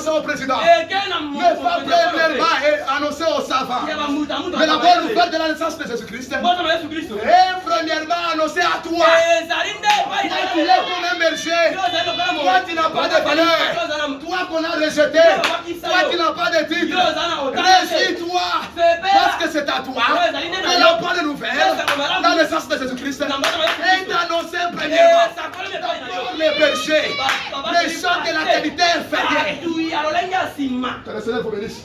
annoncer au président. Ne pas premièrement annoncer aux savants. Mais la bonne nouvelle de la naissance de Jésus-Christ. Et premièrement annoncer à toi. Toi qui es comme un berger. Toi qui n'as pas de valeur. Toi qu'on a rejeté. Toi qui n'as pas de titre. Réjouis-toi. Parce que c'est à toi que la bonne nouvelle, la naissance de Jésus-Christ, est annoncée premièrement. D'abord les bergers, les gens de la qualité inférieure. Que le Seigneur vous bénisse.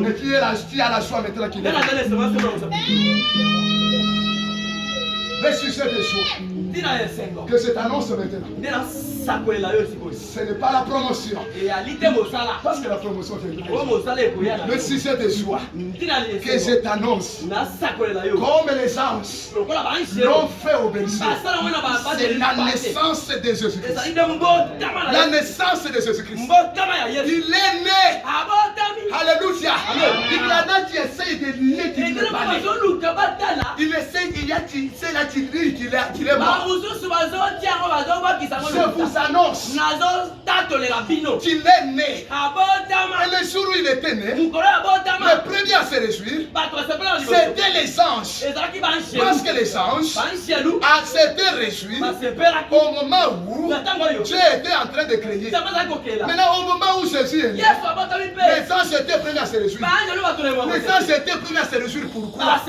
Et qui a la joie maintenant qu'il est. Le sujet des jours que je t'annonce maintenant, ce n'est pas la promotion. Parce que la promotion fait le sujet des joies que je t'annonce, comme les anges l'ont fait au berger, c'est la naissance de Jésus-Christ. La naissance de Jésus-Christ. Il est né. Alléluia. Il y en a qui essayent de nier qu'il n'est pas né. Il essaie, il y a qui dit qu'il est mort. Je vous annonce qu'il est né. Et le jour où il était né, le premier à se réjouir, c'était les anges. Parce que les anges s'étaient réjouis au moment où Dieu était en train de créer. Maintenant, au moment où Jésus est né, les anges étaient premiers à se réjouir. Les anges étaient premiers à se réjouir. Pourquoi?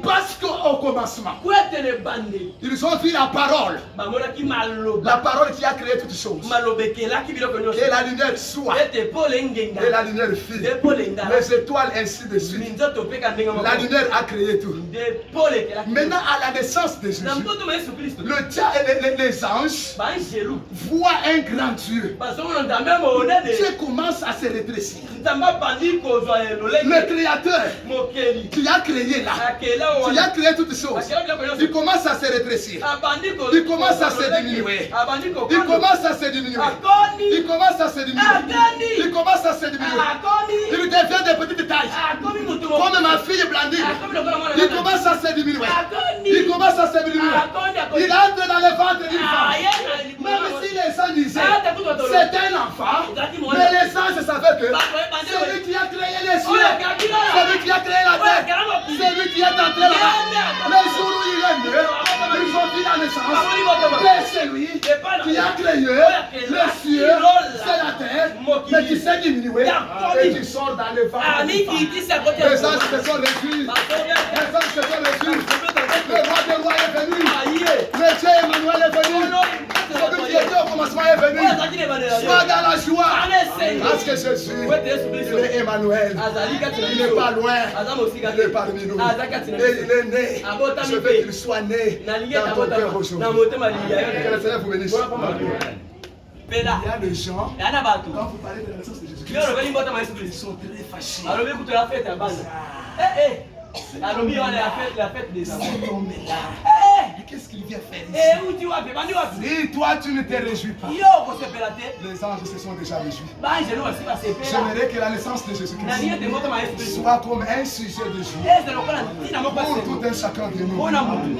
Parce qu'au commencement, ils ont vu la parole. La parole qui a créé toutes choses. Et la lumière soit. Et la lumière fit. Les étoiles ainsi de suite. La lumière a créé tout. Maintenant, à la naissance de Jésus, le diable et les anges voient un grand Dieu. Dieu commence à se rétrécir. Le Créateur qui a créé là, qui a créé toutes choses, il commence à se rétrécir. Il commence à se diminuer. Il commence à se diminuer. Il commence à se diminuer. Il commence à se diminuer. Il devient de petite taille. Comme ma fille Blandine. Il commence à se diminuer. Il commence à se diminuer. Il entre dans le ventre d'une femme. Même si les gens disaient c'est un enfant, mais les anges savaient que c'est lui qui a créé les cieux, c'est lui qui a créé la terre, c'est lui qui est entré là-bas. Le jour où il est né, ils ont vu la naissance de celui qui a créé le cieux, c'est la terre, mais qui s'est diminué et qui sort dans le ventre. Les anges se sont réjouis. Les anges se sont réjouis. Le roi des rois est venu. Le Dieu Emmanuel est venu. Celui qui était au commencement est venu. Sois dans la joie. Parce que Jésus, il est Emmanuel. Il n'est pas loin. Il est parmi nous. Et il est né. Je veux qu'il soit né dans ton cœur aujourd'hui. Que le Seigneur vous bénisse. Il y a des gens, quand vous parlez de la naissance de Jésus-Christ, ils sont très fâchés. La fête des Cet homme est là. Qu'est-ce qu'il vient faire ici? Et toi, tu ne te réjouis pas. Les anges se sont déjà réjouis. J'aimerais que la naissance de Jésus-Christ soit comme un sujet de joie pour tout un chacun de nous.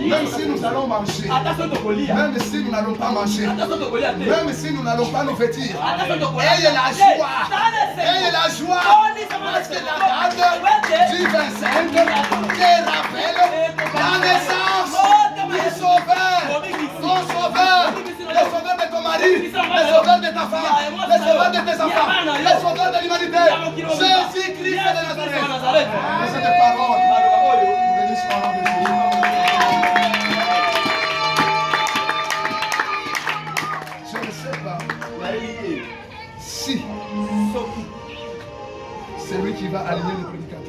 Même si nous allons manger, même si nous n'allons pas manger, même si nous n'allons pas nous vêtir, ayez la joie. Ayez la joie. Parce que la date du 25 te rappelle la naissance du Sauveur, ton Sauveur, le Sauveur de ton mari, le Sauveur de ta femme, le Sauveur de tes enfants, le Sauveur de l'humanité, Jésus-Christ de Nazareth. Et cette parole, béni soit le nom de Jésus. Je ne sais pas si c'est lui qui va aligner le prédicateur.